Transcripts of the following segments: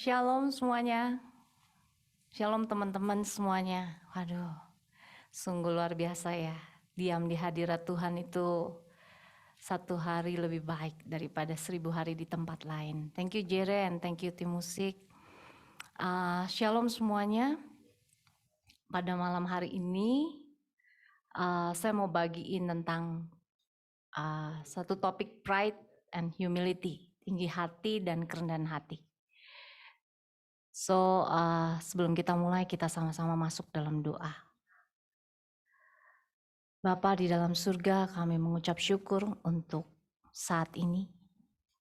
Shalom semuanya. Shalom teman-teman semuanya. Waduh, sungguh luar biasa ya. Diam di hadirat Tuhan itu satu hari lebih baik daripada 1000 hari di tempat lain. Thank you Jeren, thank you tim musik. Shalom semuanya. Pada malam hari ini saya mau bagiin tentang satu topik pride and humility, tinggi hati dan kerendahan hati. So, sebelum kita mulai, kita sama-sama masuk dalam doa. Bapa di dalam surga, kami mengucap syukur untuk saat ini.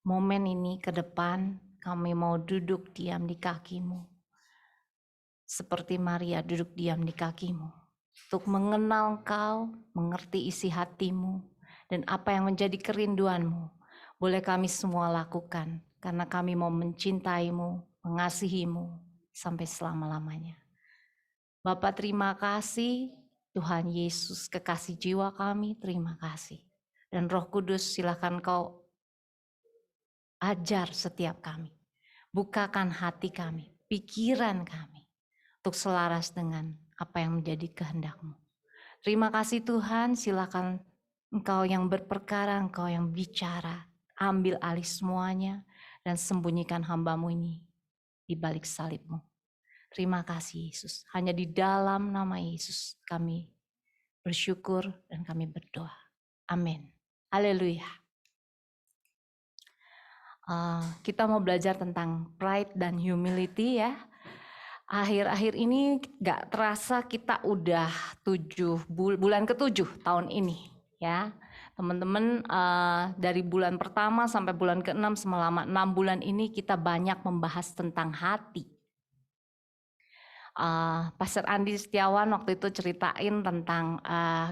Momen ini ke depan, kami mau duduk diam di kaki-Mu. Seperti Maria duduk diam di kaki-Mu. Untuk mengenal Engkau, mengerti isi hati-Mu, dan apa yang menjadi kerinduan-Mu. Boleh kami semua lakukan, karena kami mau mencintai-Mu, mengasihi-Mu sampai selama-lamanya. Bapa terima kasih, Tuhan Yesus kekasih jiwa kami, terima kasih. Dan Roh Kudus silakan Kau ajar setiap kami. Bukakan hati kami, pikiran kami, untuk selaras dengan apa yang menjadi kehendak-Mu. Terima kasih Tuhan, silakan Engkau yang berperkara, Engkau yang bicara, ambil alih semuanya, dan sembunyikan hamba-Mu ini di balik salib-Mu. Terima kasih Yesus. Hanya di dalam nama Yesus kami bersyukur dan kami berdoa. Amin. Haleluya. Kita mau belajar tentang pride dan humility ya. Akhir-akhir ini gak terasa kita udah bulan ke-7 tahun ini ya. Teman-teman dari bulan pertama sampai bulan ke-6 selama 6 bulan ini kita banyak membahas tentang hati. Pastor Andi Setiawan waktu itu ceritain tentang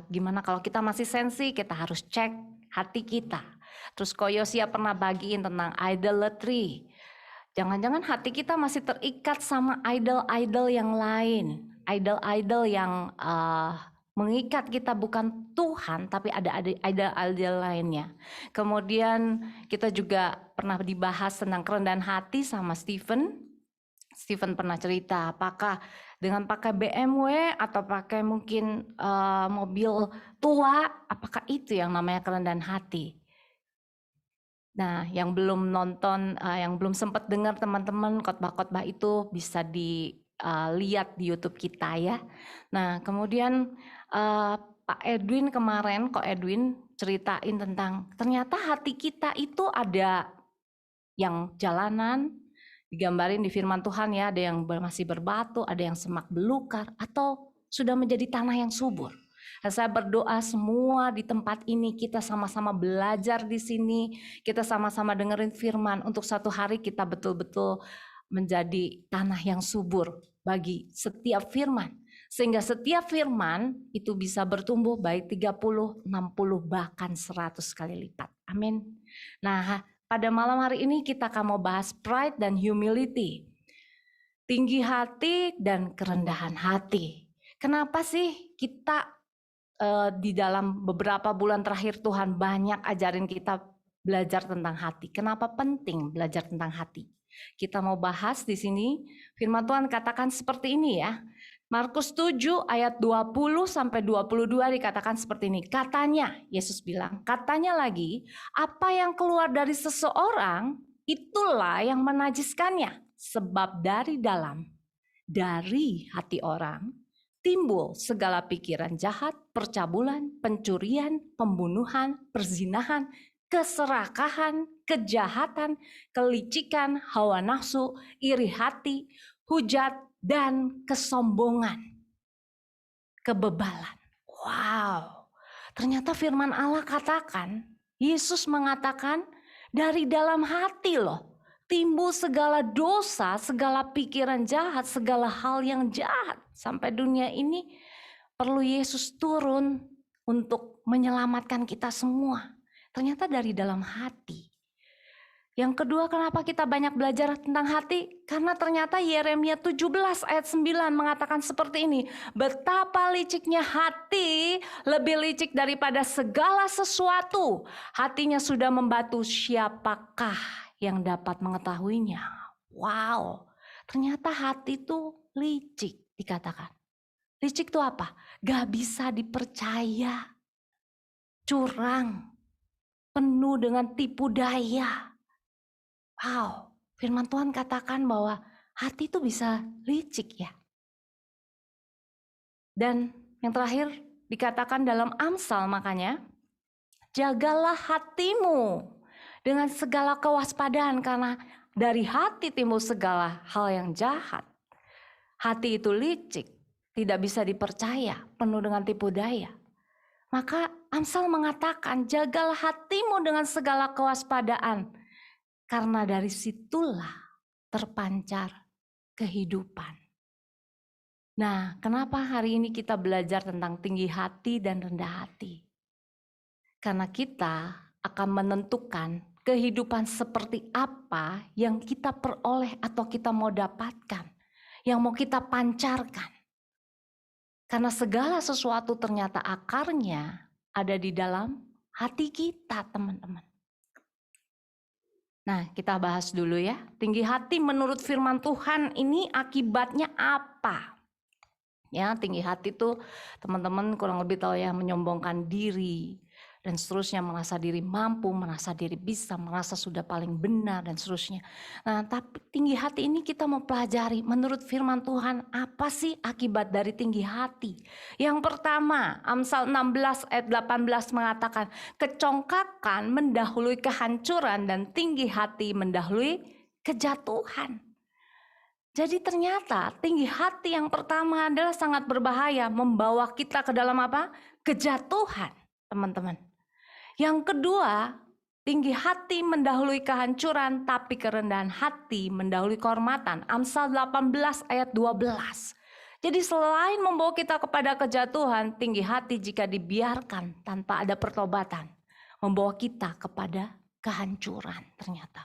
gimana kalau kita masih sensi, kita harus cek hati kita. Terus Koyosia pernah bagiin tentang idolatry. Jangan-jangan hati kita masih terikat sama idol-idol yang lain. Idol-idol yang mengikat kita bukan Tuhan, tapi ada idol-idol lainnya. Kemudian kita juga pernah dibahas tentang kerendahan hati sama Stephen pernah cerita, apakah dengan pakai BMW atau pakai mungkin mobil tua, apakah itu yang namanya kerendahan hati? Nah, yang belum nonton, yang belum sempat dengar teman-teman khotbah-khotbah itu bisa dilihat di YouTube kita ya. Nah, kemudian Pak Edwin kemarin, Kok Edwin ceritain tentang ternyata hati kita itu ada yang jalanan, digambarin di firman Tuhan ya, ada yang masih berbatu, ada yang semak belukar, atau sudah menjadi tanah yang subur. Dan saya berdoa semua di tempat ini kita sama-sama belajar di sini, kita sama-sama dengerin firman untuk satu hari kita betul-betul menjadi tanah yang subur bagi setiap firman. Sehingga setiap firman itu bisa bertumbuh baik 30, 60, bahkan 100 kali lipat. Amin. Nah, pada malam hari ini kita akan mau bahas pride dan humility. Tinggi hati dan kerendahan hati. Kenapa sih kita di dalam beberapa bulan terakhir Tuhan banyak ajarin kita belajar tentang hati. Kenapa penting belajar tentang hati? Kita mau bahas di sini, firman Tuhan katakan seperti ini ya. Markus 7 ayat 20 sampai 22 dikatakan seperti ini. Katanya, Yesus bilang, katanya lagi, apa yang keluar dari seseorang itulah yang menajiskannya. Sebab dari dalam, dari hati orang, timbul segala pikiran jahat, percabulan, pencurian, pembunuhan, perzinahan, keserakahan, kejahatan, kelicikan, hawa nafsu, iri hati, hujat, dan kesombongan, kebebalan. Wow, ternyata firman Allah katakan, Yesus mengatakan dari dalam hati loh, timbul segala dosa, segala pikiran jahat, segala hal yang jahat. Sampai dunia ini perlu Yesus turun untuk menyelamatkan kita semua. Ternyata dari dalam hati. Yang kedua, kenapa kita banyak belajar tentang hati? Karena ternyata Yeremia 17 ayat 9 mengatakan seperti ini. Betapa liciknya hati, lebih licik daripada segala sesuatu. Hatinya sudah membatu, siapakah yang dapat mengetahuinya? Wow. Ternyata hati itu licik dikatakan. Licik itu apa? Gak bisa dipercaya. Curang. Penuh dengan tipu daya. Wow, firman Tuhan katakan bahwa hati itu bisa licik ya. Dan yang terakhir dikatakan dalam Amsal makanya, jagalah hatimu dengan segala kewaspadaan karena dari hati timbul segala hal yang jahat. Hati itu licik, tidak bisa dipercaya, penuh dengan tipu daya. Maka Amsal mengatakan, jagalah hatimu dengan segala kewaspadaan karena dari situlah terpancar kehidupan. Nah, kenapa hari ini kita belajar tentang tinggi hati dan rendah hati? Karena kita akan menentukan kehidupan seperti apa yang kita peroleh atau kita mau dapatkan, yang mau kita pancarkan. Karena segala sesuatu ternyata akarnya ada di dalam hati kita, teman-teman. Nah, kita bahas dulu ya. Tinggi hati menurut firman Tuhan ini akibatnya apa? Ya, tinggi hati itu teman-teman kurang lebih tahu ya, menyombongkan diri dan seterusnya, merasa diri mampu, merasa diri bisa, merasa sudah paling benar dan seterusnya. Nah, tapi tinggi hati ini kita mau pelajari menurut firman Tuhan apa sih akibat dari tinggi hati. Yang pertama, Amsal 16 ayat 18 mengatakan, kecongkakan mendahului kehancuran dan tinggi hati mendahului kejatuhan. Jadi ternyata tinggi hati yang pertama adalah sangat berbahaya, membawa kita ke dalam apa? Kejatuhan, teman-teman. Yang kedua, tinggi hati mendahului kehancuran, tapi kerendahan hati mendahului kehormatan. Amsal 18 ayat 12. Jadi selain membawa kita kepada kejatuhan, tinggi hati jika dibiarkan tanpa ada pertobatan, membawa kita kepada kehancuran ternyata.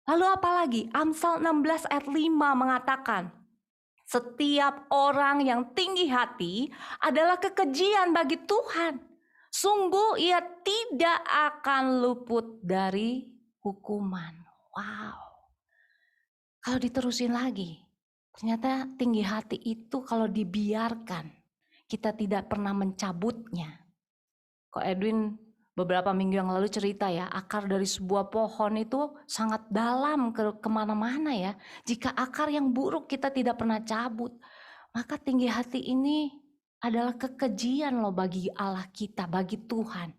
Lalu apalagi? Amsal 16 ayat 5 mengatakan, setiap orang yang tinggi hati adalah kekejian bagi Tuhan. Sungguh ia tidak akan luput dari hukuman. Wow. Kalau diterusin lagi, ternyata tinggi hati itu kalau dibiarkan, kita tidak pernah mencabutnya. Kok Edwin beberapa minggu yang lalu cerita ya, akar dari sebuah pohon itu sangat dalam kemana-mana ya. Jika akar yang buruk kita tidak pernah cabut, maka tinggi hati ini adalah kekejian loh bagi Allah kita, bagi Tuhan.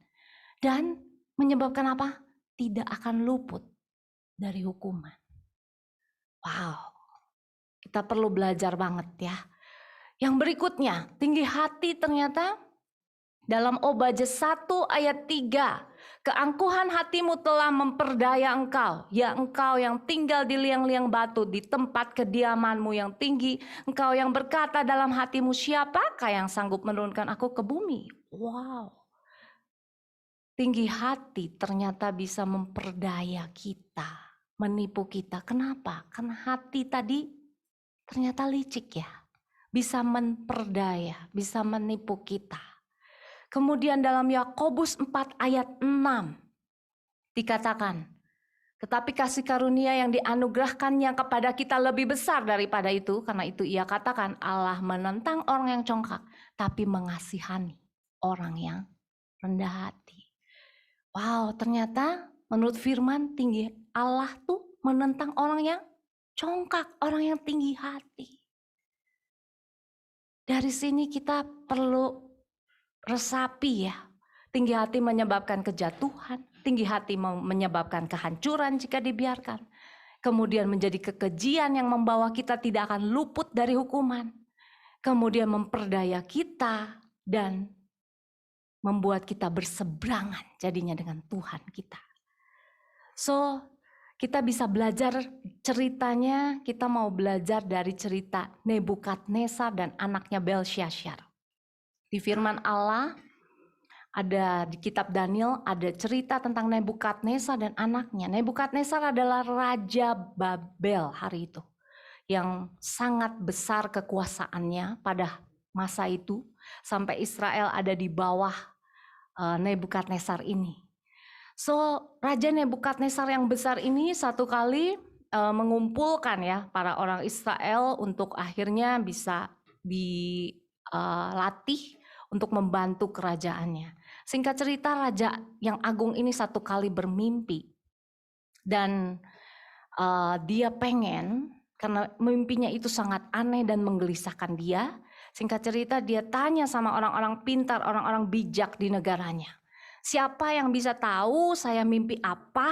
Dan menyebabkan apa? Tidak akan luput dari hukuman. Wow, kita perlu belajar banget ya. Yang berikutnya, tinggi hati ternyata dalam Obadya 1 ayat 3, keangkuhan hatimu telah memperdaya engkau, ya engkau yang tinggal di liang-liang batu, di tempat kediamanmu yang tinggi, engkau yang berkata dalam hatimu, siapakah yang sanggup menurunkan aku ke bumi? Wow, tinggi hati ternyata bisa memperdaya kita, menipu kita. Kenapa? Karena hati tadi ternyata licik ya, bisa memperdaya, bisa menipu kita. Kemudian dalam Yakobus 4 ayat 6 dikatakan, tetapi kasih karunia yang dianugerahkannya kepada kita lebih besar daripada itu, karena itu ia katakan Allah menentang orang yang congkak, tapi mengasihani orang yang rendah hati. Wow, ternyata menurut firman tinggi Allah tuh menentang orang yang congkak, orang yang tinggi hati. Dari sini kita perlu resapi ya, tinggi hati menyebabkan kejatuhan, tinggi hati menyebabkan kehancuran jika dibiarkan. Kemudian menjadi kekejian yang membawa kita tidak akan luput dari hukuman. Kemudian memperdaya kita dan membuat kita berseberangan jadinya dengan Tuhan kita. So, kita bisa belajar ceritanya, kita mau belajar dari cerita Nebukadnezar dan anaknya Belsyazar. Di firman Allah, ada di kitab Daniel, ada cerita tentang Nebukadnezar dan anaknya. Nebukadnezar adalah Raja Babel hari itu, yang sangat besar kekuasaannya pada masa itu, sampai Israel ada di bawah Nebukadnezar ini. So, Raja Nebukadnezar yang besar ini satu kali mengumpulkan ya para orang Israel untuk akhirnya bisa dilatih untuk membantu kerajaannya. Singkat cerita, raja yang agung ini satu kali bermimpi dan dia pengen, karena mimpinya itu sangat aneh dan menggelisahkan dia. Singkat cerita, dia tanya sama orang-orang pintar, orang-orang bijak di negaranya. Siapa yang bisa tahu saya mimpi apa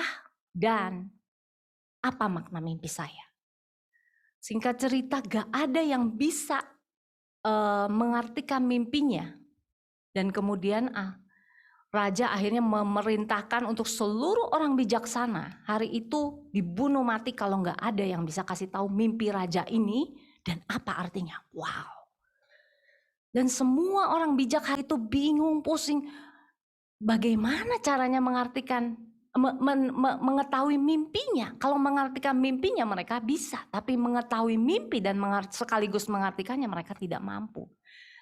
dan apa makna mimpi saya? Singkat cerita, gak ada yang bisa mengartikan mimpinya. Dan kemudian raja akhirnya memerintahkan untuk seluruh orang bijaksana hari itu dibunuh mati kalau nggak ada yang bisa kasih tahu mimpi raja ini dan apa artinya. Wow. Dan semua orang bijak hari itu bingung, pusing. Bagaimana caranya mengartikan, mengetahui mimpinya? Kalau mengartikan mimpinya mereka bisa, tapi mengetahui mimpi dan sekaligus mengartikannya mereka tidak mampu.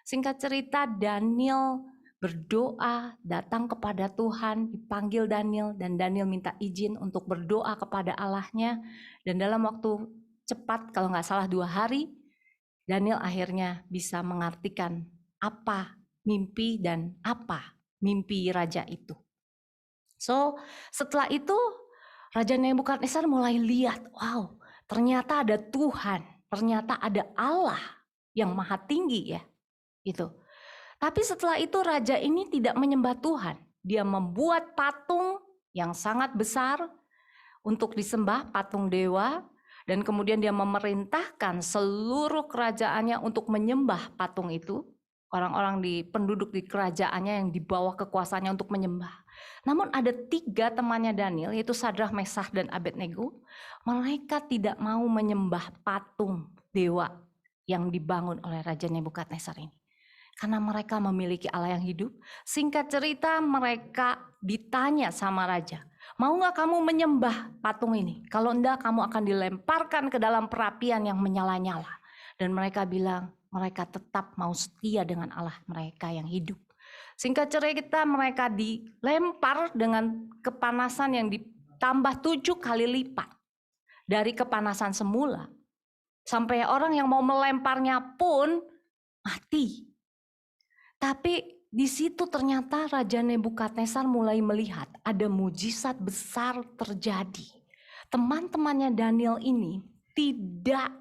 Singkat cerita, Daniel berdoa, datang kepada Tuhan, dipanggil Daniel, dan Daniel minta izin untuk berdoa kepada Allahnya. Dan dalam waktu cepat, kalau nggak salah 2 hari, Daniel akhirnya bisa mengartikan apa mimpi dan apa mimpi raja itu. So, setelah itu Raja Nebukadnezar mulai lihat, wow, ternyata ada Tuhan, ternyata ada Allah yang maha tinggi ya. Itu. Tapi setelah itu raja ini tidak menyembah Tuhan. Dia membuat patung yang sangat besar untuk disembah, patung dewa. Dan kemudian dia memerintahkan seluruh kerajaannya untuk menyembah patung itu. Orang-orang penduduk di kerajaannya yang di bawah kekuasaannya untuk menyembah. Namun ada 3 temannya Daniel, yaitu Sadrah, Mesakh, dan Abednego. Mereka tidak mau menyembah patung dewa yang dibangun oleh Raja Nebukadnezar ini. Karena mereka memiliki Allah yang hidup. Singkat cerita, mereka ditanya sama raja, mau nggak kamu menyembah patung ini? Kalau enggak, kamu akan dilemparkan ke dalam perapian yang menyala-nyala. Dan mereka bilang, mereka tetap mau setia dengan Allah mereka yang hidup. Singkat cerita, mereka dilempar dengan kepanasan yang ditambah 7 kali lipat dari kepanasan semula. Sampai orang yang mau melemparnya pun mati. Tapi di situ ternyata Raja Nebukadnezar mulai melihat ada mujizat besar terjadi. Teman-temannya Daniel ini tidak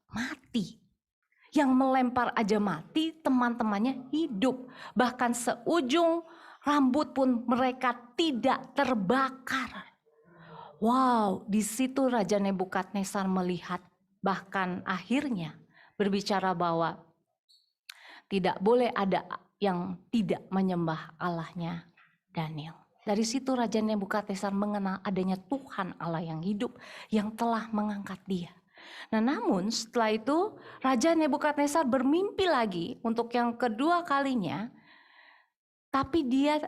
mati. Yang melempar aja mati, teman-temannya hidup. Bahkan seujung rambut pun mereka tidak terbakar. Wow, di situ Raja Nebukadnezar melihat, bahkan akhirnya berbicara bahwa tidak boleh ada yang tidak menyembah Allahnya Daniel. Dari situ Raja Nebukadnezar mengenal adanya Tuhan Allah yang hidup yang telah mengangkat dia. Nah, namun setelah itu Raja Nebukadnezar bermimpi lagi untuk yang kedua kalinya. Tapi dia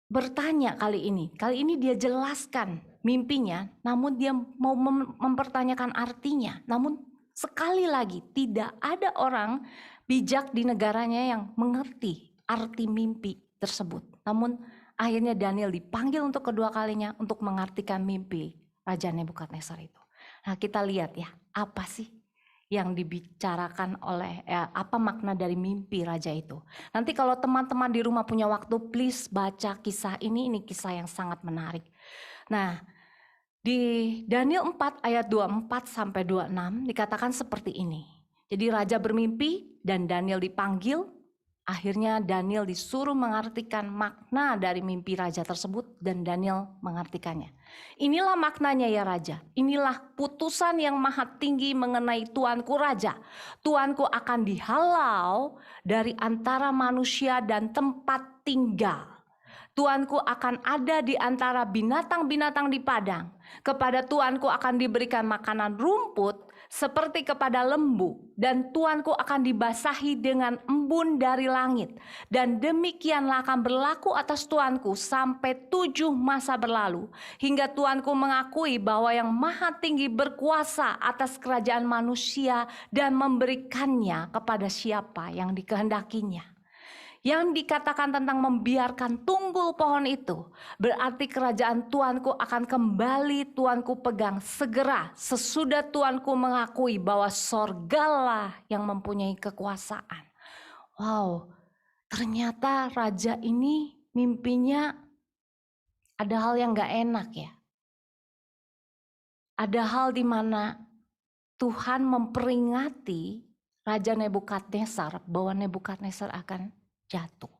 bertanya kali ini. Kali ini dia jelaskan mimpinya, namun dia mau mempertanyakan artinya. Namun sekali lagi tidak ada orang bijak di negaranya yang mengerti arti mimpi tersebut. Namun akhirnya Daniel dipanggil untuk kedua kalinya untuk mengartikan mimpi Raja Nebukadnezar itu. Nah, kita lihat ya, apa sih yang dibicarakan oleh apa makna dari mimpi raja itu. Nanti kalau teman-teman di rumah punya waktu, please baca kisah ini kisah yang sangat menarik. Nah, di Daniel 4 ayat 24 sampai 26 dikatakan seperti ini. Jadi raja bermimpi dan Daniel dipanggil. Akhirnya Daniel disuruh mengartikan makna dari mimpi raja tersebut dan Daniel mengartikannya. Inilah maknanya ya raja. Inilah putusan yang maha tinggi mengenai tuanku raja. Tuanku akan dihalau dari antara manusia dan tempat tinggal. Tuanku akan ada di antara binatang-binatang di padang. Kepada tuanku akan diberikan makanan rumput seperti kepada lembu, dan tuanku akan dibasahi dengan embun dari langit. Dan demikianlah akan berlaku atas tuanku sampai 7 masa berlalu, hingga tuanku mengakui bahwa yang maha tinggi berkuasa atas kerajaan manusia dan memberikannya kepada siapa yang dikehendakinya. Yang dikatakan tentang membiarkan tunggul pohon itu, berarti kerajaan Tuanku akan kembali Tuanku pegang segera sesudah Tuanku mengakui bahwa sorgalah yang mempunyai kekuasaan. Wow, ternyata raja ini mimpinya ada hal yang gak enak ya. Ada hal di mana Tuhan memperingati Raja Nebukadnezar bahwa Nebukadnezar akan jatuh.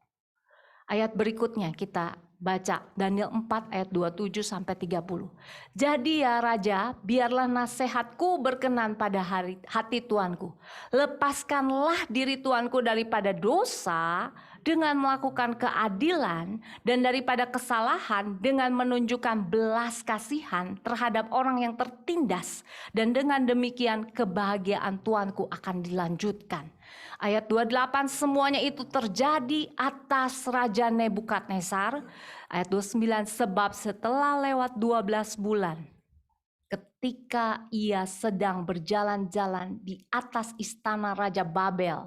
Ayat berikutnya kita baca Daniel 4 ayat 27 sampai 30. Jadi ya raja, biarlah nasihatku berkenan pada hati tuanku. Lepaskanlah diri tuanku daripada dosa dengan melakukan keadilan dan daripada kesalahan dengan menunjukkan belas kasihan terhadap orang yang tertindas, dan dengan demikian kebahagiaan tuanku akan dilanjutkan. Ayat 28, semuanya itu terjadi atas Raja Nebukadnezar. Ayat 29, sebab setelah lewat 12 bulan, ketika ia sedang berjalan-jalan di atas istana Raja Babel,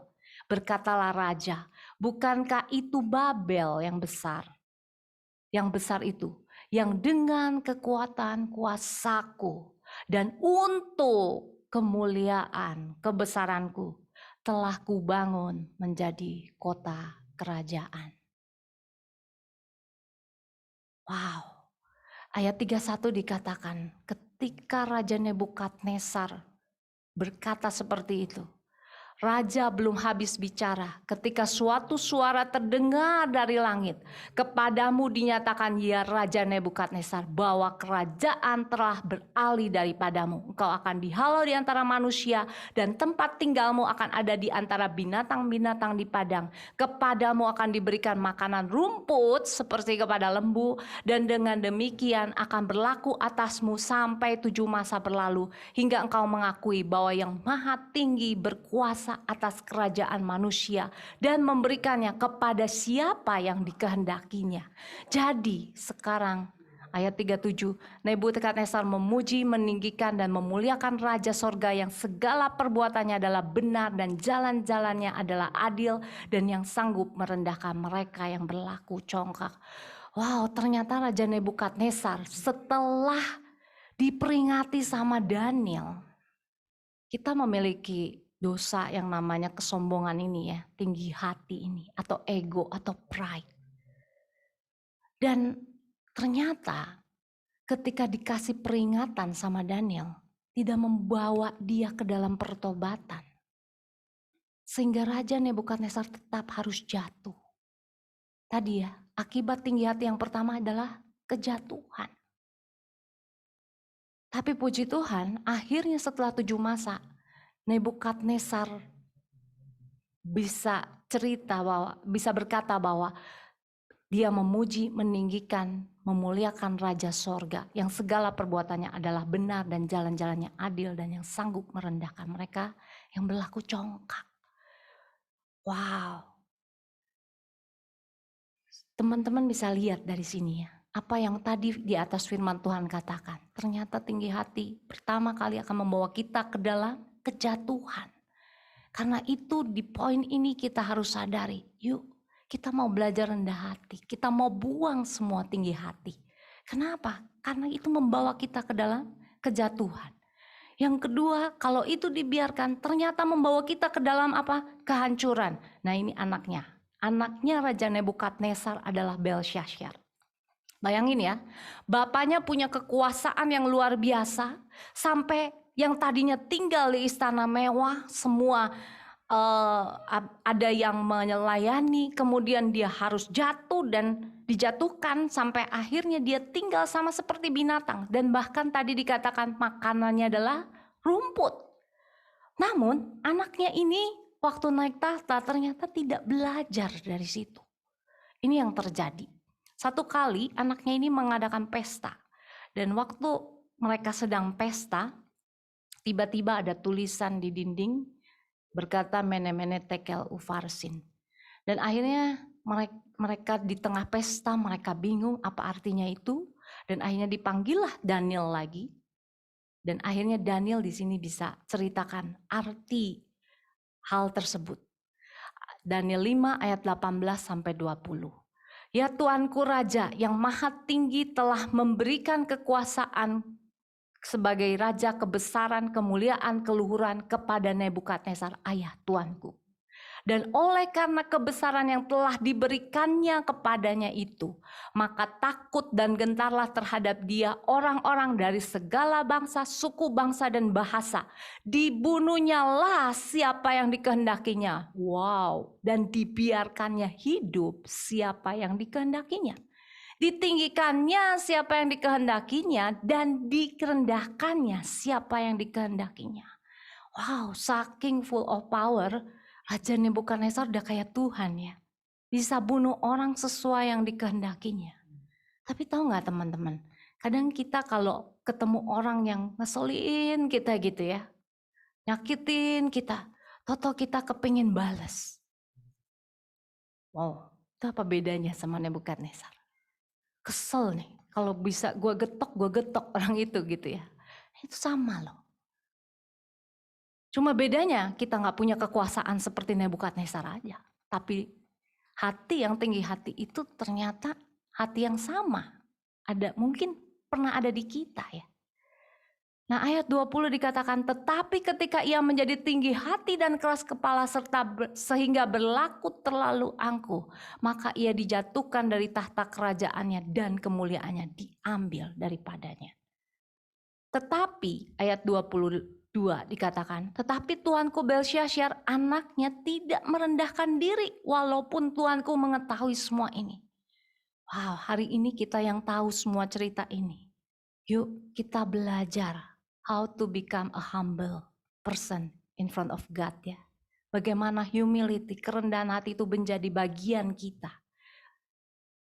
berkatalah raja, bukankah itu Babel yang besar? Yang besar itu, yang dengan kekuatan kuasaku dan untuk kemuliaan kebesaranku telah kubangun menjadi kota kerajaan. Wow. Ayat 31 dikatakan ketika Raja Nebukadnezar berkata seperti itu, raja belum habis bicara ketika suatu suara terdengar dari langit. Kepadamu dinyatakan ya Raja Nebukadnezar bahwa kerajaan telah beralih daripadamu. Engkau akan dihalau di antara manusia dan tempat tinggalmu akan ada di antara binatang-binatang di padang. Kepadamu akan diberikan makanan rumput seperti kepada lembu, dan dengan demikian akan berlaku atasmu sampai 7 masa berlalu hingga engkau mengakui bahwa yang Maha Tinggi berkuasa atas kerajaan manusia dan memberikannya kepada siapa yang dikehendakinya. Jadi sekarang ayat 37, Nebukadnezar memuji, meninggikan dan memuliakan Raja Sorga yang segala perbuatannya adalah benar dan jalan-jalannya adalah adil dan yang sanggup merendahkan mereka yang berlaku congkak. Wow, ternyata Raja Nebukadnezar setelah diperingati sama Daniel, kita memiliki dosa yang namanya kesombongan ini ya, tinggi hati ini, atau ego atau pride. Dan ternyata ketika dikasih peringatan sama Daniel, tidak membawa dia ke dalam pertobatan. Sehingga Raja Nebukadnezar tetap harus jatuh. Tadi ya, akibat tinggi hati yang pertama adalah kejatuhan. Tapi puji Tuhan, akhirnya setelah 7 masa, Nebukadnezar bisa berkata bahwa dia memuji, meninggikan, memuliakan Raja Sorga yang segala perbuatannya adalah benar dan jalan-jalannya adil dan yang sanggup merendahkan mereka yang berlaku congkak. Wow. Teman-teman bisa lihat dari sini ya, apa yang tadi di atas firman Tuhan katakan. Ternyata tinggi hati pertama kali akan membawa kita ke dalam kejatuhan. Karena itu di poin ini kita harus sadari, yuk kita mau belajar rendah hati, kita mau buang semua tinggi hati. Kenapa? Karena itu membawa kita ke dalam kejatuhan. Yang kedua, kalau itu dibiarkan ternyata membawa kita ke dalam apa? Kehancuran. Nah ini anaknya. Anaknya Raja Nebukadnezar adalah Belshazzar. Bayangin ya, bapaknya punya kekuasaan yang luar biasa sampai yang tadinya tinggal di istana mewah, semua ada yang melayani, kemudian dia harus jatuh dan dijatuhkan sampai akhirnya dia tinggal sama seperti binatang. Dan bahkan tadi dikatakan makanannya adalah rumput. Namun anaknya ini waktu naik tahta ternyata tidak belajar dari situ. Ini yang terjadi. Satu kali anaknya ini mengadakan pesta. Dan waktu mereka sedang pesta, tiba-tiba ada tulisan di dinding berkata mene mene tekel ufarsin. Dan akhirnya mereka di tengah pesta mereka bingung apa artinya itu, dan akhirnya dipanggillah Daniel lagi. Dan akhirnya Daniel di sini bisa ceritakan arti hal tersebut. Daniel 5 ayat 18-20. Ya Tuanku Raja yang maha tinggi telah memberikan kekuasaan sebagai Raja, kebesaran, kemuliaan, keluhuran kepada Nebukadnezar ayah Tuanku. Dan oleh karena kebesaran yang telah diberikannya kepadanya itu, maka takut dan gentarlah terhadap dia orang-orang dari segala bangsa, suku, bangsa, dan bahasa. Dibunuhnyalah siapa yang dikehendakinya. Wow, dan dibiarkannya hidup siapa yang dikehendakinya. Ditinggikannya siapa yang dikehendakinya, dan direndahkannya siapa yang dikehendakinya. Wow, saking full of power, Raja Nebukadnezar udah kayak Tuhan ya. Bisa bunuh orang sesuai yang dikehendakinya. Tapi tahu nggak teman-teman, kadang kita kalau ketemu orang yang ngeselin kita gitu ya, nyakitin kita, toto kita kepingin balas. Wow, itu apa bedanya sama Nebukadnezar? Kesel nih, kalau bisa gue getok orang itu gitu ya. Itu sama loh. Cuma bedanya kita nggak punya kekuasaan seperti Nebukadnezar aja. Tapi hati yang tinggi hati itu ternyata hati yang sama. Mungkin pernah ada di kita ya. Nah ayat 20 dikatakan, tetapi ketika ia menjadi tinggi hati dan keras kepala sehingga berlaku terlalu angkuh, maka ia dijatuhkan dari tahta kerajaannya dan kemuliaannya diambil daripadanya. Tetapi ayat 22 dikatakan, tetapi Tuanku Belsyazar anaknya tidak merendahkan diri walaupun Tuanku mengetahui semua ini. Wow, hari ini kita yang tahu semua cerita ini. Yuk kita belajar how to become a humble person in front of God ya. Bagaimana humility, kerendahan hati itu menjadi bagian kita.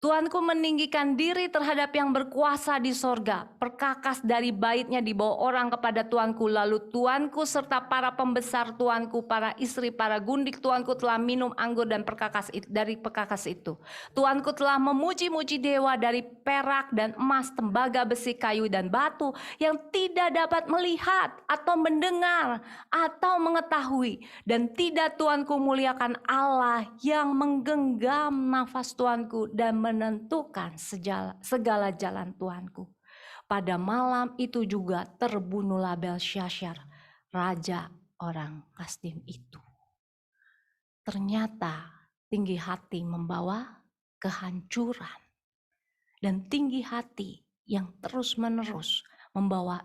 Tuanku meninggikan diri terhadap yang berkuasa di sorga. Perkakas dari baitnya dibawa orang kepada Tuanku. Lalu Tuanku serta para pembesar Tuanku, para istri, para gundik Tuanku telah minum anggur dan dari perkakas itu. Tuanku telah memuji-muji dewa dari perak dan emas, tembaga, besi, kayu, dan batu yang tidak dapat melihat atau mendengar atau mengetahui. Dan tidak Tuanku muliakan Allah yang menggenggam nafas Tuanku dan menentukan segala jalan Tuanku. Pada malam itu juga terbunuhlah Belsyazar, raja orang Kasdim itu. Ternyata tinggi hati membawa kehancuran. Dan tinggi hati yang terus-menerus membawa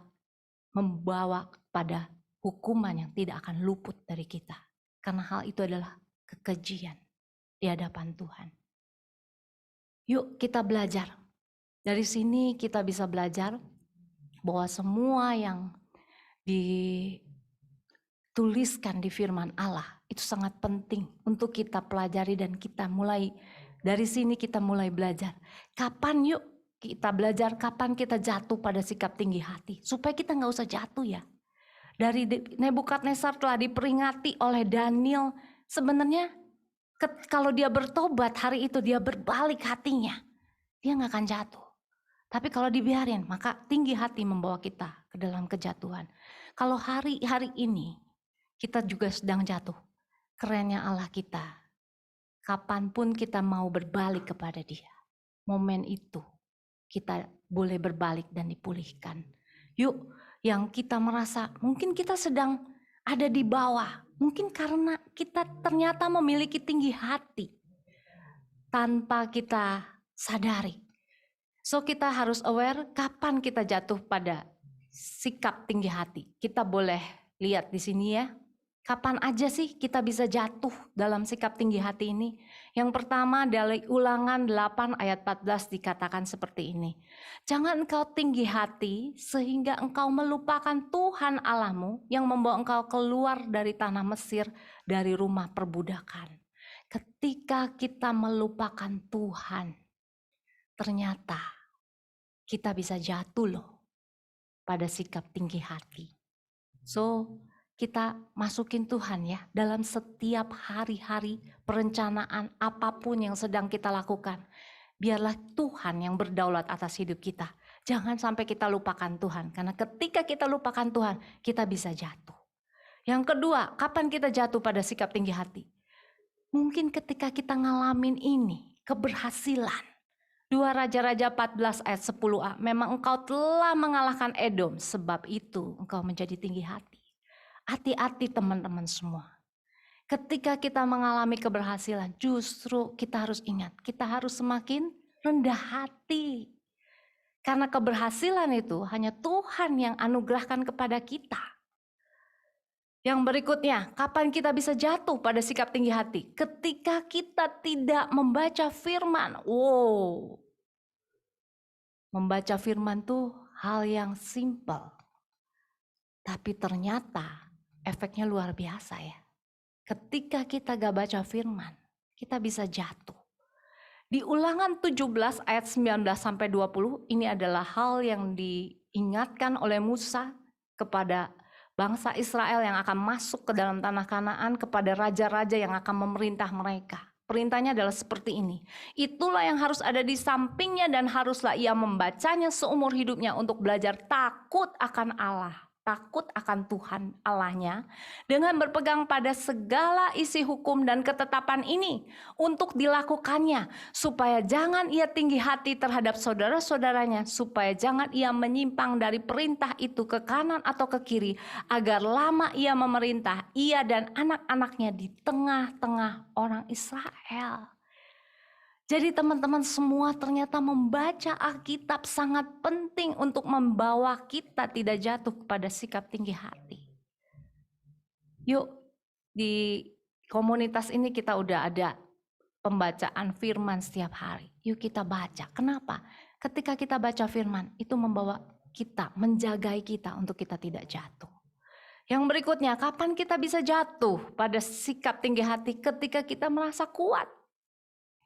pada hukuman yang tidak akan luput dari kita. Karena hal itu adalah kekejian di hadapan Tuhan. Yuk kita belajar. Dari sini kita bisa belajar bahwa semua yang dituliskan di firman Allah itu sangat penting untuk kita pelajari dan kita mulai dari sini kita mulai belajar. Kapan yuk kita belajar, kapan kita jatuh pada sikap tinggi hati supaya kita nggak usah jatuh ya. Dari Nebukadnezar telah diperingati oleh Daniel, sebenarnya kalau dia bertobat hari itu dia berbalik hatinya, dia gak akan jatuh. Tapi kalau dibiarin maka tinggi hati membawa kita ke dalam kejatuhan. Kalau hari ini kita juga sedang jatuh, kerennya Allah kita, kapanpun kita mau berbalik kepada dia, momen itu kita boleh berbalik dan dipulihkan. Yuk yang kita merasa mungkin kita sedang ada di bawah, mungkin karena kita ternyata memiliki tinggi hati tanpa kita sadari. So kita harus aware kapan kita jatuh pada sikap tinggi hati. Kita boleh lihat di sini ya. Kapan aja sih kita bisa jatuh dalam sikap tinggi hati ini? Yang pertama dari Ulangan 8 ayat 14 dikatakan seperti ini. Jangan engkau tinggi hati sehingga engkau melupakan Tuhan Allahmu yang membawa engkau keluar dari tanah Mesir, dari rumah perbudakan. Ketika kita melupakan Tuhan, ternyata kita bisa jatuh loh pada sikap tinggi hati. So, kita masukin Tuhan ya dalam setiap hari-hari perencanaan apapun yang sedang kita lakukan. Biarlah Tuhan yang berdaulat atas hidup kita. Jangan sampai kita lupakan Tuhan. Karena ketika kita lupakan Tuhan, kita bisa jatuh. Yang kedua, kapan kita jatuh pada sikap tinggi hati? Mungkin ketika kita ngalamin ini, keberhasilan. 2 Raja-Raja 14 ayat 10a, memang engkau telah mengalahkan Edom, sebab itu engkau menjadi tinggi hati. Hati-hati teman-teman semua. Ketika kita mengalami keberhasilan, justru kita harus ingat, kita harus semakin rendah hati. Karena keberhasilan itu hanya Tuhan yang anugerahkan kepada kita. Yang berikutnya, kapan kita bisa jatuh pada sikap tinggi hati? Ketika kita tidak membaca firman. Wow. Membaca firman tuh hal yang simple. Tapi ternyata efeknya luar biasa ya. Ketika kita gak baca firman, kita bisa jatuh. Di Ulangan 17 ayat 19 sampai 20, ini adalah hal yang diingatkan oleh Musa kepada bangsa Israel yang akan masuk ke dalam tanah Kanaan, kepada raja-raja yang akan memerintah mereka. Perintahnya adalah seperti ini. Itulah yang harus ada di sampingnya dan haruslah ia membacanya seumur hidupnya untuk belajar takut akan Allah. Takut akan Tuhan Allahnya dengan berpegang pada segala isi hukum dan ketetapan ini untuk dilakukannya, supaya jangan ia tinggi hati terhadap saudara-saudaranya, supaya jangan ia menyimpang dari perintah itu ke kanan atau ke kiri, agar lama ia memerintah, ia dan anak-anaknya di tengah-tengah orang Israel. Jadi teman-teman semua, ternyata membaca Alkitab sangat penting untuk membawa kita tidak jatuh kepada sikap tinggi hati. Yuk, di komunitas ini kita udah ada pembacaan firman setiap hari. Yuk kita baca. Kenapa? Ketika kita baca firman, itu membawa kita, menjagai kita untuk kita tidak jatuh. Yang berikutnya, kapan kita bisa jatuh pada sikap tinggi hati? Ketika kita merasa kuat.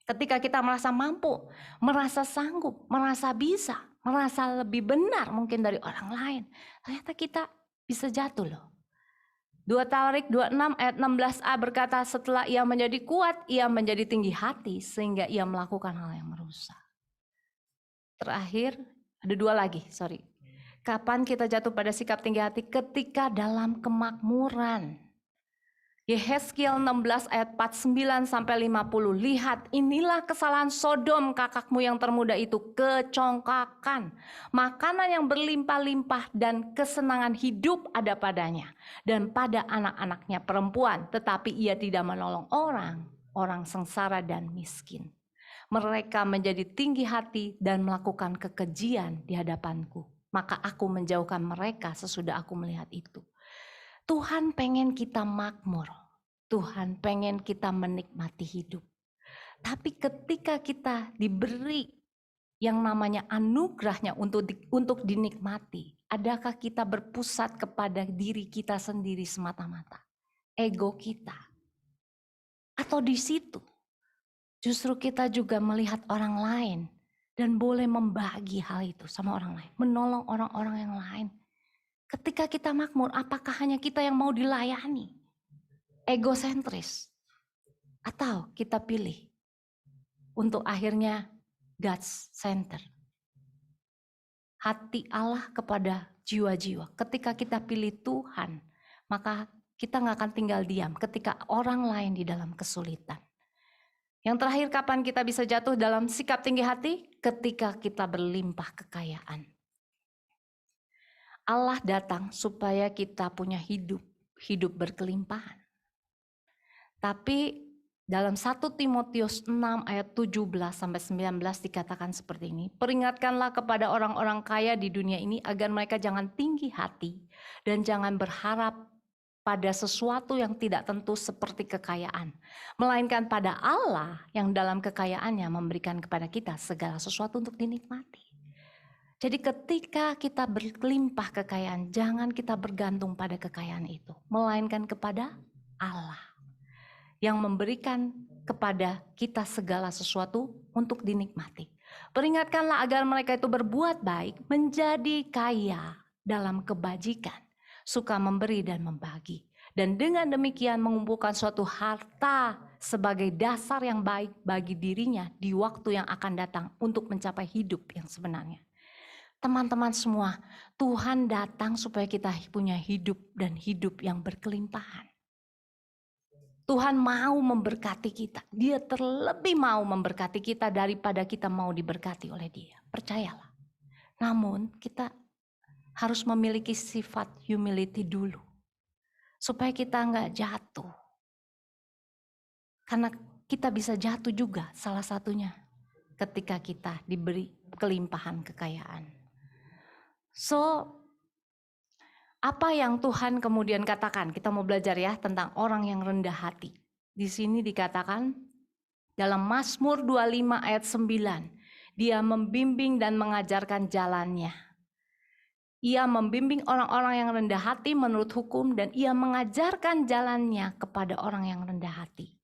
Ketika kita merasa mampu, merasa sanggup, merasa bisa, merasa lebih benar mungkin dari orang lain. Ternyata kita bisa jatuh loh. 2 Tawarik 26 ayat 16a berkata, setelah ia menjadi kuat, ia menjadi tinggi hati sehingga ia melakukan hal yang merusak. Terakhir, ada 2 lagi, Kapan kita jatuh pada sikap tinggi hati? Ketika dalam kemakmuran. Yehezkiel 16 ayat 49 sampai 50. Lihat, inilah kesalahan Sodom kakakmu yang termuda itu, kecongkakan. Makanan yang berlimpah-limpah dan kesenangan hidup ada padanya dan pada anak-anaknya perempuan, tetapi ia tidak menolong orang sengsara dan miskin. Mereka menjadi tinggi hati dan melakukan kekejian di hadapanku. Maka aku menjauhkan mereka sesudah aku melihat itu. Tuhan pengen kita makmur. Tuhan pengen kita menikmati hidup. Tapi ketika kita diberi yang namanya anugerahnya untuk dinikmati, adakah kita berpusat kepada diri kita sendiri semata-mata? Ego kita. Atau di situ justru kita juga melihat orang lain dan boleh membagi hal itu sama orang lain, menolong orang-orang yang lain. Ketika kita makmur, apakah hanya kita yang mau dilayani? Egosentris. Atau kita pilih untuk akhirnya God's center. Hati Allah kepada jiwa-jiwa. Ketika kita pilih Tuhan, maka kita gak akan tinggal diam ketika orang lain di dalam kesulitan. Yang terakhir, kapan kita bisa jatuh dalam sikap tinggi hati? Ketika kita berlimpah kekayaan. Allah datang supaya kita punya hidup berkelimpahan. Tapi dalam 1 Timotius 6 ayat 17 sampai 19 dikatakan seperti ini. Peringatkanlah kepada orang-orang kaya di dunia ini agar mereka jangan tinggi hati dan jangan berharap pada sesuatu yang tidak tentu seperti kekayaan. Melainkan pada Allah yang dalam kekayaannya memberikan kepada kita segala sesuatu untuk dinikmati. Jadi ketika kita berlimpah kekayaan, jangan kita bergantung pada kekayaan itu. Melainkan kepada Allah yang memberikan kepada kita segala sesuatu untuk dinikmati. Peringatkanlah agar mereka itu berbuat baik, menjadi kaya dalam kebajikan, suka memberi dan membagi. Dan dengan demikian mengumpulkan suatu harta sebagai dasar yang baik bagi dirinya di waktu yang akan datang untuk mencapai hidup yang sebenarnya. Teman-teman semua, Tuhan datang supaya kita punya hidup dan hidup yang berkelimpahan. Tuhan mau memberkati kita. Dia terlebih mau memberkati kita daripada kita mau diberkati oleh Dia. Percayalah. Namun kita harus memiliki sifat humility dulu. Supaya kita nggak jatuh. Karena kita bisa jatuh juga salah satunya ketika kita diberi kelimpahan kekayaan. So, apa yang Tuhan kemudian katakan? Kita mau belajar ya tentang orang yang rendah hati. Di sini dikatakan dalam Mazmur 25 ayat 9. Dia membimbing dan mengajarkan jalannya. Ia membimbing orang-orang yang rendah hati menurut hukum dan ia mengajarkan jalannya kepada orang yang rendah hati.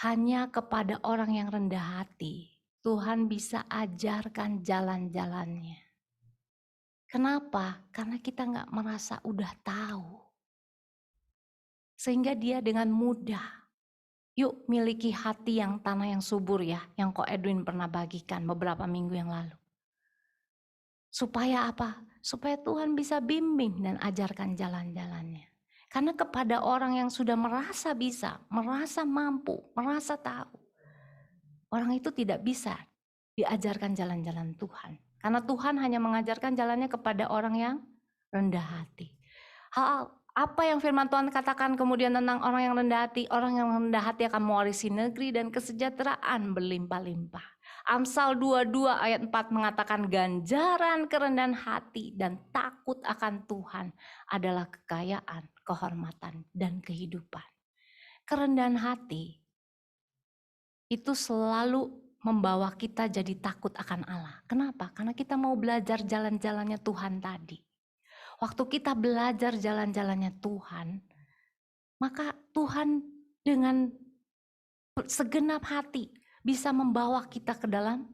Hanya kepada orang yang rendah hati Tuhan bisa ajarkan jalan-jalannya. Kenapa? Karena kita nggak merasa udah tahu. Sehingga dia dengan mudah. Yuk miliki hati yang tanah yang subur ya. Yang Ko Edwin pernah bagikan beberapa minggu yang lalu. Supaya apa? Supaya Tuhan bisa bimbing dan ajarkan jalan-jalannya. Karena kepada orang yang sudah merasa bisa, merasa mampu, merasa tahu. Orang itu tidak bisa diajarkan jalan-jalan Tuhan. Karena Tuhan hanya mengajarkan jalannya kepada orang yang rendah hati. Hal apa yang firman Tuhan katakan kemudian tentang orang yang rendah hati? Orang yang rendah hati akan mewarisi negeri dan kesejahteraan berlimpah-limpah. Amsal 22 ayat 4 mengatakan ganjaran kerendahan hati dan takut akan Tuhan adalah kekayaan, kehormatan, dan kehidupan. Kerendahan hati itu selalu membawa kita jadi takut akan Allah. Kenapa? Karena kita mau belajar jalan-jalannya Tuhan tadi. Waktu kita belajar jalan-jalannya Tuhan, maka Tuhan dengan segenap hati bisa membawa kita ke dalam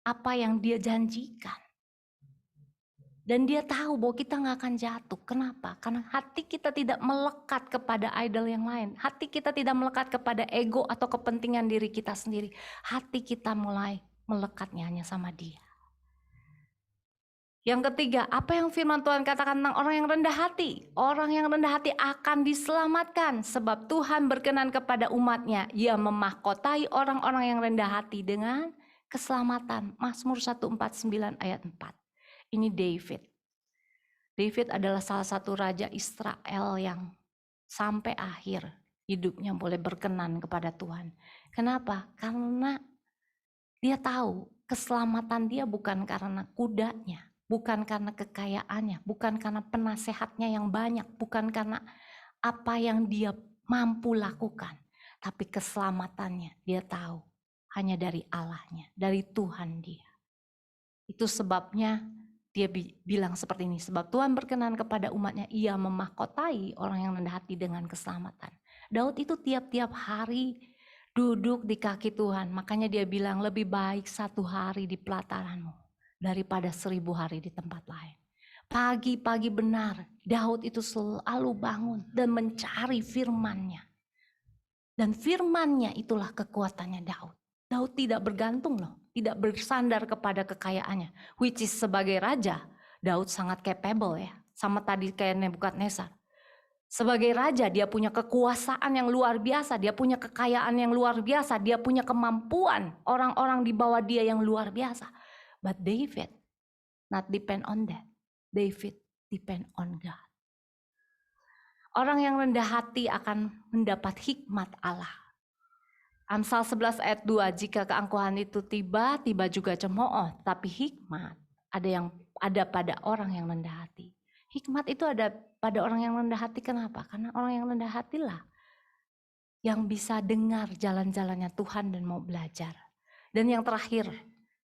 apa yang Dia janjikan. Dan Dia tahu bahwa kita nggak akan jatuh. Kenapa? Karena hati kita tidak melekat kepada idol yang lain. Hati kita tidak melekat kepada ego atau kepentingan diri kita sendiri. Hati kita mulai melekatnya hanya sama Dia. Yang ketiga, apa yang firman Tuhan katakan tentang orang yang rendah hati? Orang yang rendah hati akan diselamatkan sebab Tuhan berkenan kepada umatnya. Ia memahkotai orang-orang yang rendah hati dengan keselamatan. Mazmur 149 ayat 4. Ini David. David adalah salah satu raja Israel yang sampai akhir hidupnya boleh berkenan kepada Tuhan. Kenapa? Karena dia tahu keselamatan dia bukan karena kudanya, bukan karena kekayaannya, bukan karena penasehatnya yang banyak, bukan karena apa yang dia mampu lakukan. Tapi keselamatannya dia tahu hanya dari Allahnya, dari Tuhan dia. Itu sebabnya dia bilang seperti ini, sebab Tuhan berkenan kepada umatnya, ia memahkotai orang yang rendah hati dengan keselamatan. Daud itu tiap-tiap hari duduk di kaki Tuhan, makanya dia bilang lebih baik 1 hari di pelataranmu daripada 1000 hari di tempat lain. Pagi-pagi benar, Daud itu selalu bangun dan mencari firman-Nya. Dan firman-Nya itulah kekuatannya Daud. Daud tidak bergantung loh, tidak bersandar kepada kekayaannya. Which is sebagai raja, Daud sangat capable ya. Sama tadi kayak Nebukadnezar. Sebagai raja dia punya kekuasaan yang luar biasa, dia punya kekayaan yang luar biasa, dia punya kemampuan orang-orang di bawah dia yang luar biasa. But David not depend on that. David depend on God. Orang yang rendah hati akan mendapat hikmat Allah. Amsal 11 ayat 2, jika keangkuhan itu tiba-tiba juga cemooh, tapi hikmat ada pada orang yang rendah hati. Hikmat itu ada pada orang yang rendah hati, kenapa? Karena orang yang rendah hatilah yang bisa dengar jalan-jalannya Tuhan dan mau belajar. Dan yang terakhir,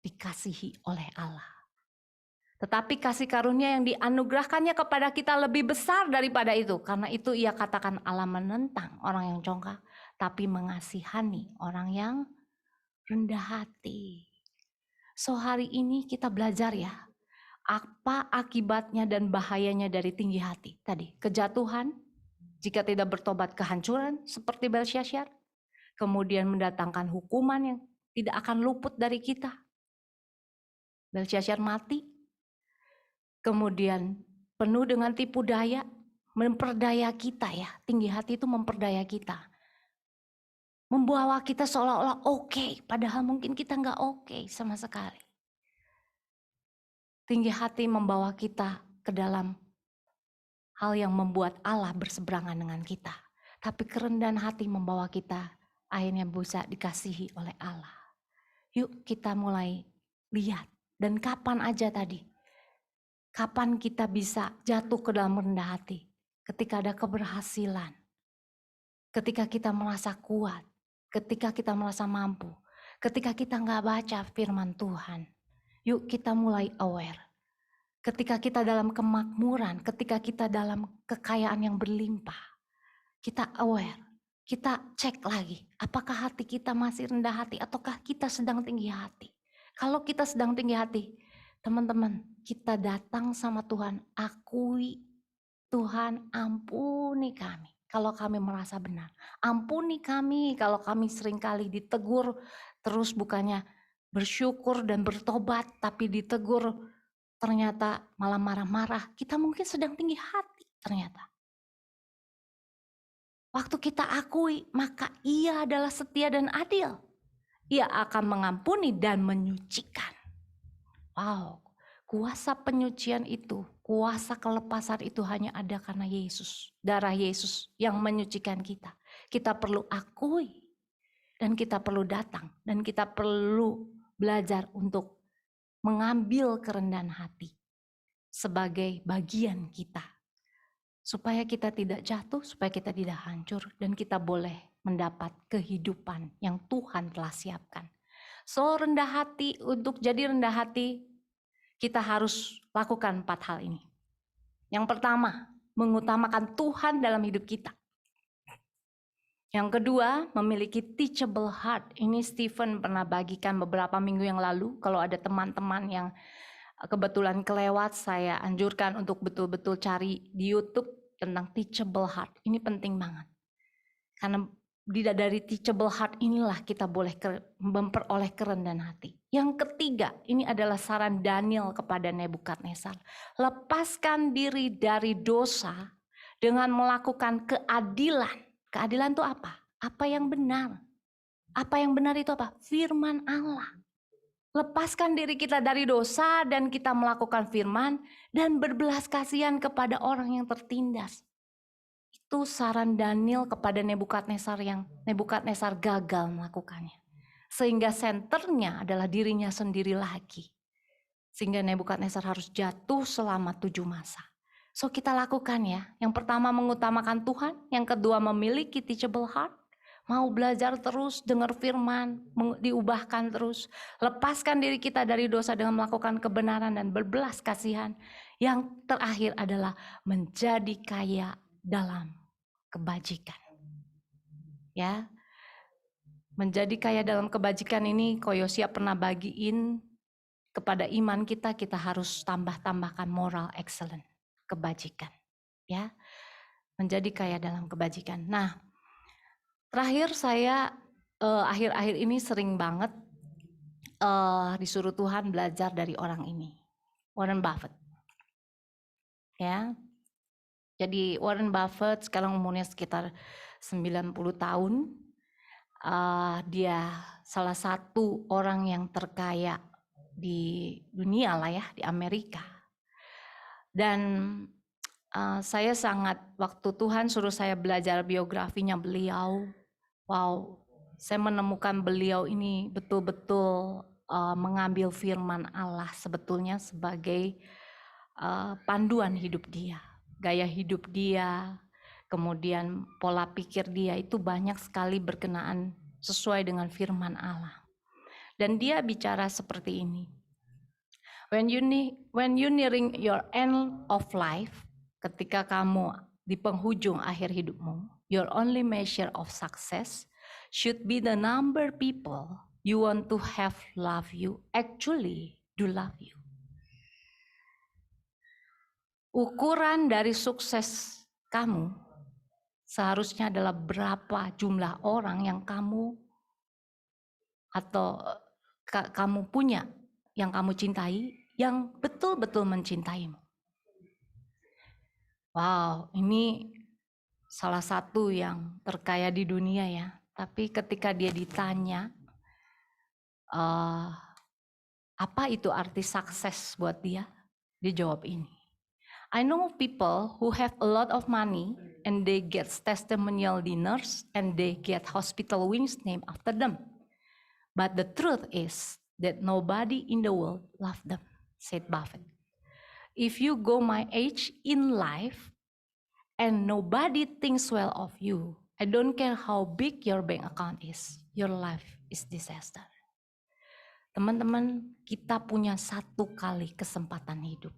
dikasihi oleh Allah. Tetapi kasih karunia yang dianugerahkannya kepada kita lebih besar daripada itu. Karena itu ia katakan Allah menentang orang yang congkak, tapi mengasihani orang yang rendah hati. So hari ini kita belajar ya, apa akibatnya dan bahayanya dari tinggi hati. Tadi kejatuhan, jika tidak bertobat kehancuran seperti Belsyazar. Kemudian mendatangkan hukuman yang tidak akan luput dari kita. Belsyazar mati. Kemudian penuh dengan tipu daya, memperdaya kita ya. Tinggi hati itu memperdaya kita. Membawa kita seolah-olah oke, padahal mungkin kita nggak oke sama sekali. Tinggi hati membawa kita ke dalam hal yang membuat Allah berseberangan dengan kita. Tapi kerendahan hati membawa kita akhirnya bisa dikasihi oleh Allah. Yuk kita mulai lihat. Dan kapan aja tadi? Kapan kita bisa jatuh ke dalam rendah hati? Ketika ada keberhasilan. Ketika kita merasa kuat. Ketika kita merasa mampu. Ketika kita nggak baca firman Tuhan. Yuk kita mulai aware. Ketika kita dalam kemakmuran, ketika kita dalam kekayaan yang berlimpah. Kita aware. Kita cek lagi. Apakah hati kita masih rendah hati ataukah kita sedang tinggi hati? Kalau kita sedang tinggi hati, teman-teman, kita datang sama Tuhan, akui Tuhan, ampuni kami kalau kami merasa benar. Ampuni kami kalau kami seringkali ditegur terus bukannya bersyukur dan bertobat, tapi ditegur ternyata malah marah-marah. Kita mungkin sedang tinggi hati ternyata. Waktu kita akui, maka Ia adalah setia dan adil. Ia akan mengampuni dan menyucikan. Wow, kuasa penyucian itu, kuasa kelepasan itu hanya ada karena Yesus. Darah Yesus yang menyucikan kita. Kita perlu akui dan kita perlu datang dan kita perlu belajar untuk mengambil kerendahan hati sebagai bagian kita. Supaya kita tidak jatuh, supaya kita tidak hancur dan kita boleh mendapat kehidupan yang Tuhan telah siapkan. So rendah hati, untuk jadi rendah hati, kita harus lakukan 4 hal ini. Yang pertama, mengutamakan Tuhan dalam hidup kita. Yang kedua, memiliki teachable heart. Ini Stephen pernah bagikan beberapa minggu yang lalu. Kalau ada teman-teman yang kebetulan kelewat, saya anjurkan untuk betul-betul cari di YouTube tentang teachable heart. Ini penting banget. Karena dari teachable heart inilah kita boleh memperoleh kerendahan hati. Yang ketiga, ini adalah saran Daniel kepada Nebukadnezar. Lepaskan diri dari dosa dengan melakukan keadilan. Keadilan itu apa? Apa yang benar? Apa yang benar itu apa? Firman Allah. Lepaskan diri kita dari dosa dan kita melakukan firman dan berbelas kasihan kepada orang yang tertindas. Itu saran Daniel kepada Nebukadnezar yang Nebukadnezar gagal melakukannya. Sehingga senternya adalah dirinya sendiri lagi. Sehingga Nebukadnezar harus jatuh selama 7 masa. So kita lakukan ya. Yang pertama mengutamakan Tuhan. Yang kedua memiliki teachable heart. Mau belajar terus, dengar firman, diubahkan terus. Lepaskan diri kita dari dosa dengan melakukan kebenaran dan berbelas kasihan. Yang terakhir adalah menjadi kaya dalam kebajikan. Ya. Menjadi kaya dalam kebajikan ini Koyosia pernah bagiin kepada iman kita, kita harus tambahkan moral excellent, kebajikan. Ya. Menjadi kaya dalam kebajikan. Nah, terakhir saya akhir-akhir ini sering banget disuruh Tuhan belajar dari orang ini, Warren Buffett. Ya. Jadi Warren Buffett sekarang umurnya sekitar 90 tahun. Dia salah satu orang yang terkaya di dunia lah ya, di Amerika. Dan saya sangat, waktu Tuhan suruh saya belajar biografinya beliau, wow, saya menemukan beliau ini betul-betul mengambil firman Allah sebetulnya sebagai panduan hidup dia. Gaya hidup dia, kemudian pola pikir dia itu banyak sekali berkenaan sesuai dengan firman Allah. Dan dia bicara seperti ini. When you nearing your end of life, ketika kamu di penghujung akhir hidupmu, your only measure of success should be the number people you want to have love you actually do love you. Ukuran dari sukses kamu seharusnya adalah berapa jumlah orang yang kamu atau kamu punya, yang kamu cintai, yang betul-betul mencintaimu. Wow, ini salah satu yang terkaya di dunia ya. Tapi ketika dia ditanya, apa itu arti sukses buat dia? Dia jawab ini. I know people who have a lot of money and they get testimonial dinners and they get hospital wings named after them. But the truth is that nobody in the world loves them, said Buffett. If you go my age in life and nobody thinks well of you, I don't care how big your bank account is, your life is disaster. Teman-teman, kita punya satu kali kesempatan hidup.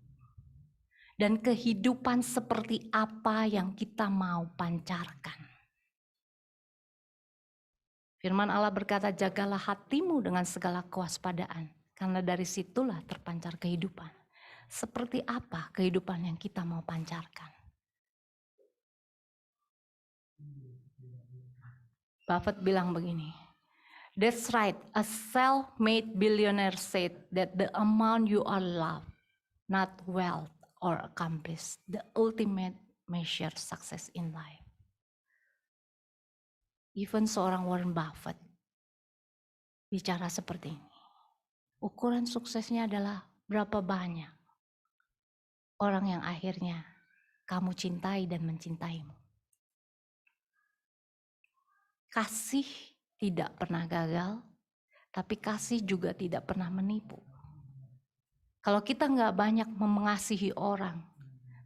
Dan kehidupan seperti apa yang kita mau pancarkan. Firman Allah berkata, jagalah hatimu dengan segala kewaspadaan, karena dari situlah terpancar kehidupan. Seperti apa kehidupan yang kita mau pancarkan? Buffett bilang begini, that's right, a self-made billionaire said that the amount you are loved, not wealth or accomplished, the ultimate measure success in life. Even seorang Warren Buffett bicara seperti ini. Ukuran suksesnya adalah berapa banyak orang yang akhirnya kamu cintai dan mencintaimu. Kasih tidak pernah gagal, tapi kasih juga tidak pernah menipu. Kalau kita nggak banyak mengasihi orang,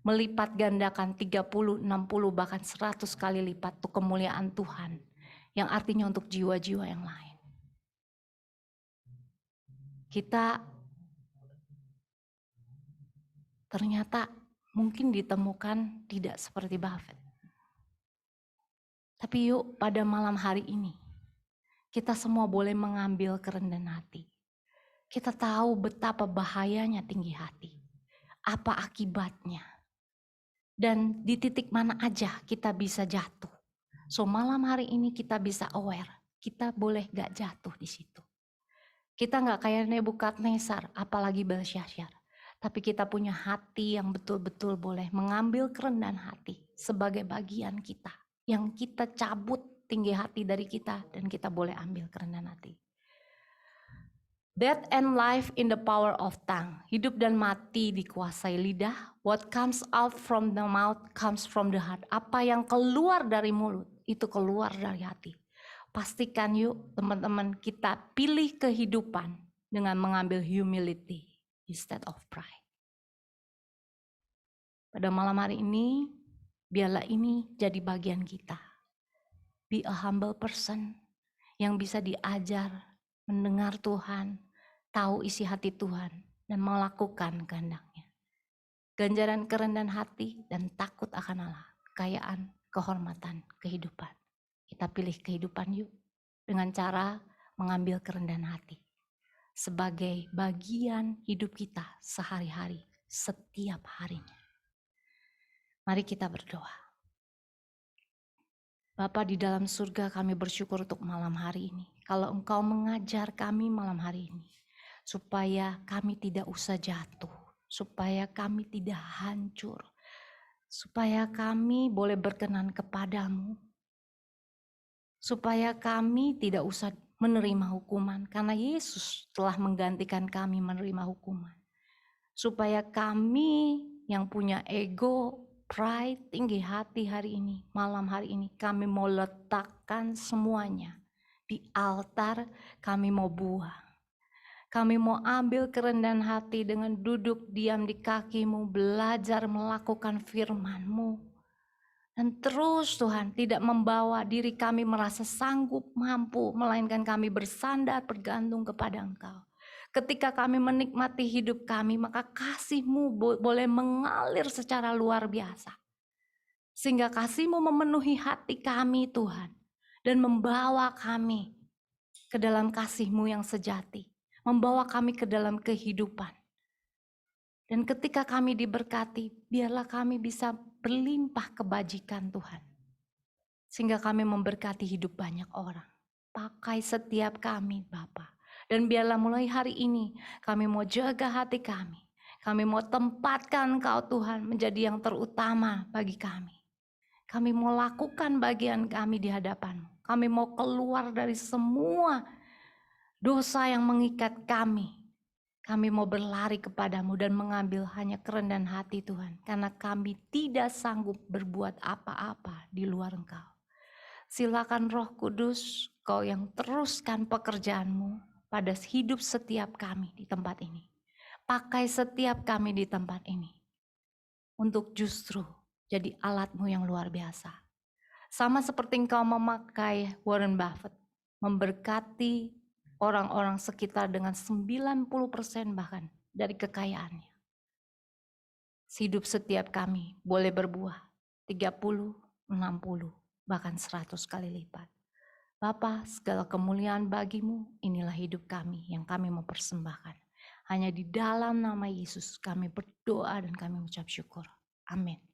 melipat gandakan 30, 60, bahkan 100 kali lipat tuh kemuliaan Tuhan, yang artinya untuk jiwa-jiwa yang lain. Kita ternyata mungkin ditemukan tidak seperti Buffett. Tapi yuk pada malam hari ini, kita semua boleh mengambil kerendahan hati. Kita tahu betapa bahayanya tinggi hati. Apa akibatnya. Dan di titik mana aja kita bisa jatuh. So malam hari ini kita bisa aware. Kita boleh gak jatuh di situ. Kita gak kayak Nebukadnezar, apalagi Belsyazar. Tapi kita punya hati yang betul-betul boleh mengambil kerendahan hati sebagai bagian kita. Yang kita cabut tinggi hati dari kita dan kita boleh ambil kerendahan hati. Death and life in the power of tongue. Hidup dan mati dikuasai lidah. What comes out from the mouth comes from the heart. Apa yang keluar dari mulut itu keluar dari hati. Pastikan yuk teman-teman kita pilih kehidupan dengan mengambil humility instead of pride. Pada malam hari ini, biarlah ini jadi bagian kita. Be a humble person yang bisa diajar, mendengar Tuhan, tahu isi hati Tuhan, dan melakukan kehendaknya. Ganjaran kerendahan hati dan takut akan Allah, kekayaan, kehormatan, kehidupan. Kita pilih kehidupan yuk, dengan cara mengambil kerendahan hati. Sebagai bagian hidup kita sehari-hari, setiap harinya. Mari kita berdoa. Bapa di dalam surga, kami bersyukur untuk malam hari ini. Kalau Engkau mengajar kami malam hari ini, supaya kami tidak usah jatuh, supaya kami tidak hancur, supaya kami boleh berkenan kepadamu, supaya kami tidak usah menerima hukuman, karena Yesus telah menggantikan kami menerima hukuman. Supaya kami yang punya ego, pride, tinggi hati hari ini, malam hari ini, kami mau letakkan semuanya di altar, kami mau buang. Kami mau ambil kerendahan hati dengan duduk diam di kakimu, belajar melakukan firman-Mu. Dan terus Tuhan tidak membawa diri kami merasa sanggup, mampu, melainkan kami bersandar bergantung kepada Engkau. Ketika kami menikmati hidup kami, maka kasih-Mu boleh mengalir secara luar biasa. Sehingga kasih-Mu memenuhi hati kami Tuhan. Dan membawa kami ke dalam kasih-Mu yang sejati. Membawa kami ke dalam kehidupan. Dan ketika kami diberkati, biarlah kami bisa berlimpah kebajikan Tuhan. Sehingga kami memberkati hidup banyak orang. Pakai setiap kami Bapa. Dan biarlah mulai hari ini kami mau jaga hati kami. Kami mau tempatkan Engkau Tuhan menjadi yang terutama bagi kami. Kami mau lakukan bagian kami di hadapan-Mu. Kami mau keluar dari semua dosa yang mengikat kami. Kami mau berlari kepadamu dan mengambil hanya kerendahan hati Tuhan. Karena kami tidak sanggup berbuat apa-apa di luar Engkau. Silakan Roh Kudus, Kau yang teruskan pekerjaanmu pada hidup setiap kami di tempat ini. Pakai setiap kami di tempat ini. Untuk justru jadi alatmu yang luar biasa. Sama seperti Engkau memakai Warren Buffett. Memberkati orang-orang sekitar dengan 90% bahkan dari kekayaannya. Hidup setiap kami boleh berbuah 30, 60, bahkan 100 kali lipat. Bapa, segala kemuliaan bagimu, inilah hidup kami yang kami mau persembahkan. Hanya di dalam nama Yesus kami berdoa dan kami mengucap syukur. Amin.